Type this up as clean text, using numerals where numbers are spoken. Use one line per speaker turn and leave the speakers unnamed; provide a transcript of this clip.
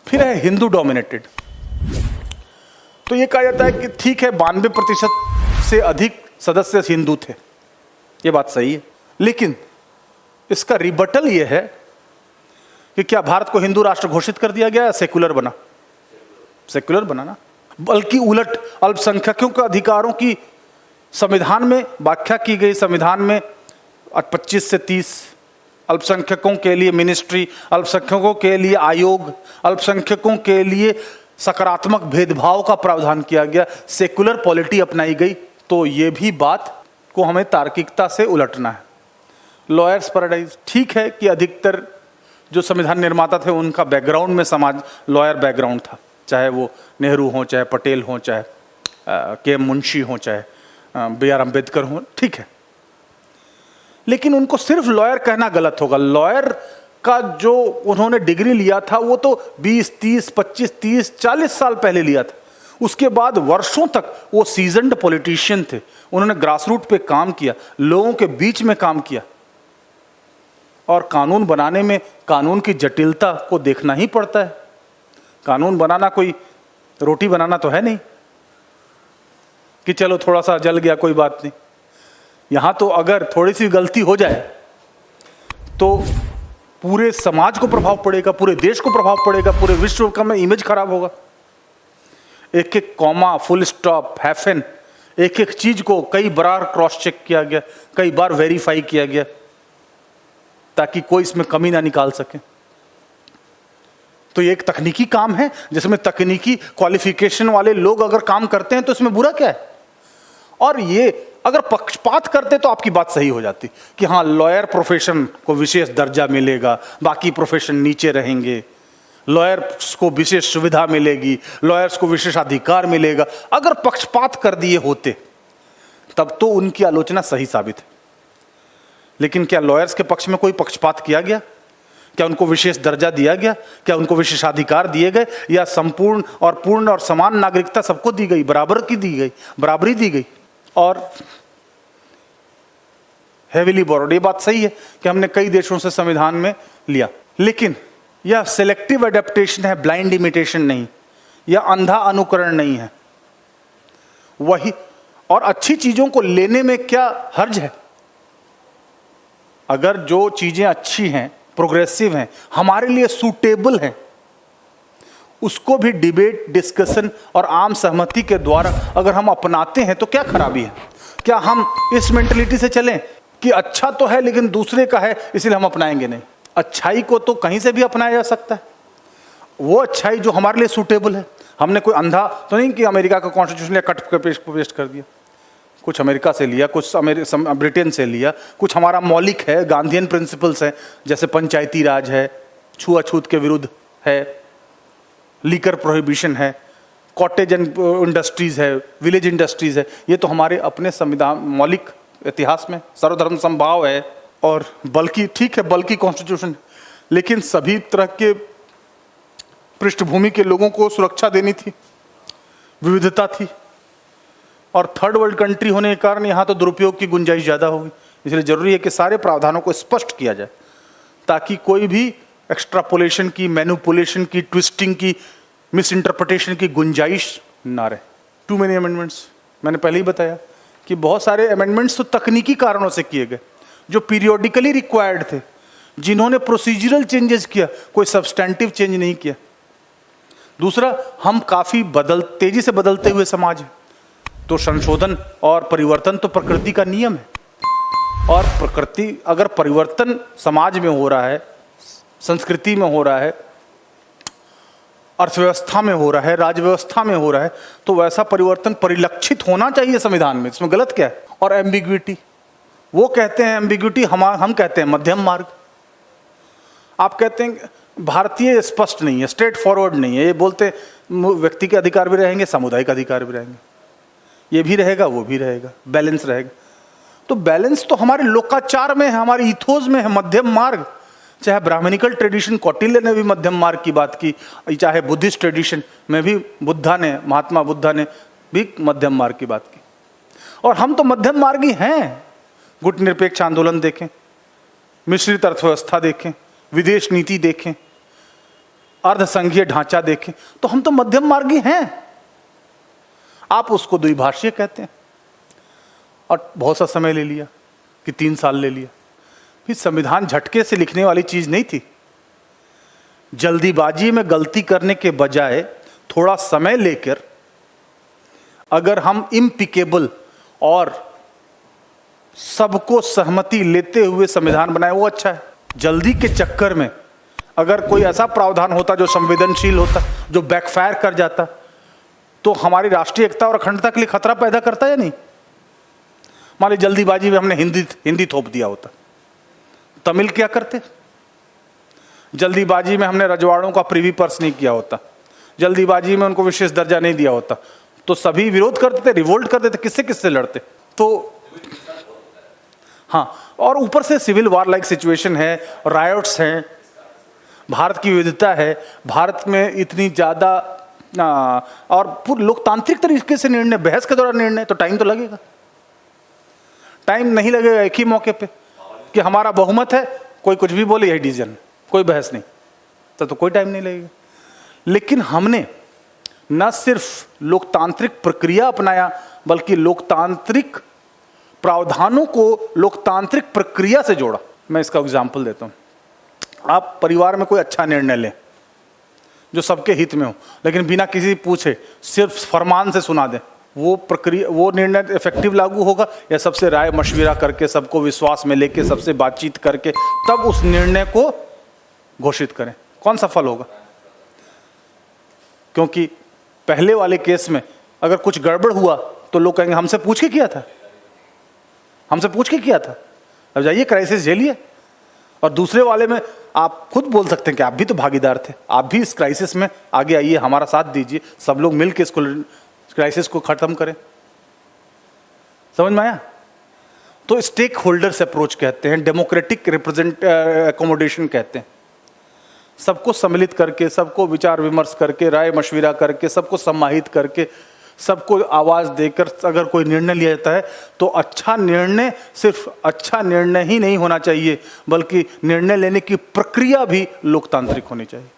फिर है हिंदू डोमिनेटेड। तो ये कहा जाता है कि ठीक है 92% से अधिक सदस्य हिंदू थे, ये बात सही है, लेकिन इसका रिबटल ये है कि क्या भारत को हिंदू राष्ट्र घोषित कर दिया गया या सेक्युलर बना? सेक्युलर बना ना। बल्कि उलट अल्पसंख्यकों के अधिकारों की संविधान में व्याख्या की गई। संविधान में 25 से 30 अल्पसंख्यकों के लिए मिनिस्ट्री, अल्पसंख्यकों के लिए आयोग, अल्पसंख्यकों के लिए सकारात्मक भेदभाव का प्रावधान किया गया, सेक्युलर पॉलिटी अपनाई गई। तो ये भी बात को हमें तार्किकता से उलटना है। लॉयर्स पैराडाइज, ठीक है कि अधिकतर जो संविधान निर्माता थे उनका बैकग्राउंड में समाज लॉयर बैकग्राउंड था, चाहे वो नेहरू हो, चाहे पटेल हो, चाहे के मुंशी हो, चाहे BR अम्बेडकर हो, ठीक है। लेकिन उनको सिर्फ लॉयर कहना गलत होगा। लॉयर का जो उन्होंने डिग्री लिया था वो तो 20, 30, 25, 30, 40 साल पहले लिया था। उसके बाद वर्षों तक वो सीजन्ड पॉलिटिशियन थे। उन्होंने ग्रासरूट पे काम किया, लोगों के बीच में काम किया, और कानून बनाने में कानून की जटिलता को देखना ही पड़ता है। कानून बनाना कोई रोटी बनाना तो है नहीं कि चलो थोड़ा सा जल गया कोई बात नहीं। यहां तो अगर थोड़ी सी गलती हो जाए तो पूरे समाज को प्रभाव पड़ेगा, पूरे देश को प्रभाव पड़ेगा, पूरे विश्व का में इमेज खराब होगा। एक एक कॉमा, फुल स्टॉप, हाइफन, एक एक चीज को कई बार क्रॉस चेक किया गया, कई बार वेरीफाई किया गया, ताकि कोई इसमें कमी ना निकाल सके। तो ये एक तकनीकी काम है जिसमें तकनीकी क्वालिफिकेशन वाले लोग अगर काम करते हैं तो इसमें बुरा क्या है? और ये अगर पक्षपात करते तो आपकी बात सही हो जाती कि हाँ लॉयर प्रोफेशन को विशेष दर्जा मिलेगा, बाकी प्रोफेशन नीचे रहेंगे, लॉयर्स को विशेष सुविधा मिलेगी, लॉयर्स को विशेष अधिकार मिलेगा। अगर पक्षपात कर दिए होते तब तो उनकी आलोचना सही साबित है। लेकिन क्या लॉयर्स के पक्ष में कोई पक्षपात किया गया? क्या उनको विशेष दर्जा दिया गया? क्या उनको विशेषाधिकार दिए गए? या संपूर्ण और पूर्ण और समान नागरिकता सबको दी गई, बराबर की दी गई, बराबरी दी गई? और हेविली बोरोड, ये बात सही है कि हमने कई देशों से संविधान में लिया, लेकिन यह सिलेक्टिव एडेप्टेशन है, ब्लाइंड इमिटेशन नहीं, यह अंधा अनुकरण नहीं है। वही, और अच्छी चीजों को लेने में क्या हर्ज है? अगर जो चीजें अच्छी हैं, प्रोग्रेसिव हैं, हमारे लिए सूटेबल हैं, उसको भी डिबेट, डिस्कशन और आम सहमति के द्वारा अगर हम अपनाते हैं तो क्या खराबी है? क्या हम इस मेंटलिटी से चलें कि अच्छा तो है लेकिन दूसरे का है इसलिए हम अपनाएंगे नहीं? अच्छाई को तो कहीं से भी अपनाया जा सकता है, वो अच्छाई जो हमारे लिए सूटेबल है। हमने कोई अंधा तो नहीं कि अमेरिका का कॉन्स्टिट्यूशन या कट पेस्ट कर दिया, कुछ अमेरिका से लिया, कुछ ब्रिटेन से लिया, कुछ हमारा मौलिक है, गांधीयन प्रिंसिपल्स हैं, जैसे पंचायती राज है, छुआछूत के विरुद्ध है, लीकर प्रोहिबिशन है, कॉटेज इंडस्ट्रीज है, विलेज इंडस्ट्रीज है। ये तो हमारे अपने संविधान मौलिक इतिहास में सर्वधर्म समभाव है। और बल्कि ठीक है, बल्कि कॉन्स्टिट्यूशन, लेकिन सभी तरह के पृष्ठभूमि के लोगों को सुरक्षा देनी थी, विविधता थी, और थर्ड वर्ल्ड कंट्री होने के कारण यहाँ तो दुरुपयोग की गुंजाइश ज़्यादा होगी। इसलिए जरूरी है कि सारे प्रावधानों को स्पष्ट किया जाए ताकि कोई भी एक्स्ट्रापोलेशन की, मैनिपुलेशन की, ट्विस्टिंग की, मिस इंटरप्रिटेशन की गुंजाइश ना रहे। टू मेनी अमेंडमेंट्स, मैंने पहले ही बताया कि बहुत सारे अमेंडमेंट्स तो तकनीकी कारणों से किए गए जो पीरियोडिकली रिक्वायर्ड थे, जिन्होंने प्रोसीजरल चेंजेस किया, कोई सब्सटैंटिव चेंज नहीं किया। दूसरा, हम काफ़ी तेजी से बदलते हुए समाज हैं, तो संशोधन और परिवर्तन तो प्रकृति का नियम है। और प्रकृति, अगर परिवर्तन समाज में हो रहा है, संस्कृति में हो रहा है, अर्थव्यवस्था में हो रहा है, राजव्यवस्था में हो रहा है, तो वैसा परिवर्तन परिलक्षित होना चाहिए संविधान में। इसमें गलत क्या है? और एम्बिग्विटी, वो कहते हैं एम्बिग्विटी, हम कहते हैं मध्यम मार्ग। आप कहते हैं भारतीय स्पष्ट नहीं है, स्ट्रेट फॉरवर्ड नहीं है। ये बोलते हैं व्यक्ति के अधिकार भी रहेंगे, सामुदायिक अधिकार भी रहेंगे, ये भी रहेगा, वो भी रहेगा, बैलेंस रहेगा। तो बैलेंस तो हमारे लोकाचार में है, हमारे इथोस में है, मध्यम मार्ग। चाहे ब्राह्मणिकल ट्रेडिशन, कौटिल्य ने भी मध्यम मार्ग की बात की, चाहे बुद्धिस्ट ट्रेडिशन में भी महात्मा बुद्धा ने भी मध्यम मार्ग की बात की। और हम तो मध्यम मार्गी हैं। गुट निरपेक्ष आंदोलन देखें, मिश्रित अर्थव्यवस्था देखें, विदेश नीति देखें, अर्धसंघीय ढांचा देखें तो हम तो मध्यम मार्गी हैं। आप उसको द्विभाषीय कहते हैं और बहुत सा समय ले लिया कि 3 साल ले लिया। फिर संविधान झटके से लिखने वाली चीज नहीं थी। जल्दीबाजी में गलती करने के बजाय थोड़ा समय लेकर अगर हम इम्पिकेबल और सबको सहमति लेते हुए संविधान बनाए वो अच्छा है। जल्दी के चक्कर में अगर कोई ऐसा प्रावधान होता जो संवेदनशील होता, जो बैकफायर कर जाता, तो हमारी राष्ट्रीय एकता और अखंडता के लिए खतरा पैदा करता या नहीं। मान लीजिए जल्दीबाजी में हमने हिंदी थोप दिया होता, तमिल क्या करते। जल्दीबाजी में हमने रजवाड़ों का प्रीवी पर्स नहीं किया होता, जल्दीबाजी में उनको विशेष दर्जा नहीं दिया होता, तो सभी विरोध करते थे, रिवोल्ट करते थे, किससे किससे लड़ते। तो हाँ, और ऊपर से सिविल वार लाइक सिचुएशन है, रायोट्स हैं, भारत की विविधता है, भारत में इतनी ज़्यादा और पूरी लोकतांत्रिक तरीके से निर्णय, बहस के दौरान निर्णय, तो टाइम तो लगेगा। टाइम नहीं लगेगा एक ही मौके पे कि हमारा बहुमत है, कोई कुछ भी बोले यही डिसीजन, कोई बहस नहीं, तो कोई टाइम नहीं लगेगा। लेकिन हमने न सिर्फ लोकतांत्रिक प्रक्रिया अपनाया बल्कि लोकतांत्रिक प्रावधानों को लोकतांत्रिक प्रक्रिया से जोड़ा। मैं इसका एग्जाम्पल देता हूँ। आप परिवार में कोई अच्छा निर्णय लें जो सबके हित में हो, लेकिन बिना किसी पूछे सिर्फ फरमान से सुना दें, वो प्रक्रिया, वो निर्णय इफेक्टिव लागू होगा या सबसे राय मशविरा करके, सबको विश्वास में लेके, सबसे बातचीत करके तब उस निर्णय को घोषित करें, कौन सफल होगा। क्योंकि पहले वाले केस में अगर कुछ गड़बड़ हुआ तो लोग कहेंगे हमसे पूछ के किया था, हमसे पूछ के किया था, अब जाइए क्राइसिस झेलिए। और दूसरे वाले में आप खुद बोल सकते हैं कि आप भी तो भागीदार थे, आप भी इस क्राइसिस में आगे आइए, हमारा साथ दीजिए, सब लोग मिलकर इसको क्राइसिस को खत्म करें। समझ में आया। तो स्टेक होल्डर्स अप्रोच कहते हैं, डेमोक्रेटिक रिप्रेजेंट एकोमोडेशन कहते हैं। सबको सम्मिलित करके, सबको विचार विमर्श करके, राय मशविरा करके, सबको सम्मानित करके, सबको आवाज देकर अगर कोई निर्णय लिया जाता है तो अच्छा निर्णय सिर्फ अच्छा निर्णय ही नहीं होना चाहिए, बल्कि निर्णय लेने की प्रक्रिया भी लोकतांत्रिक होनी चाहिए।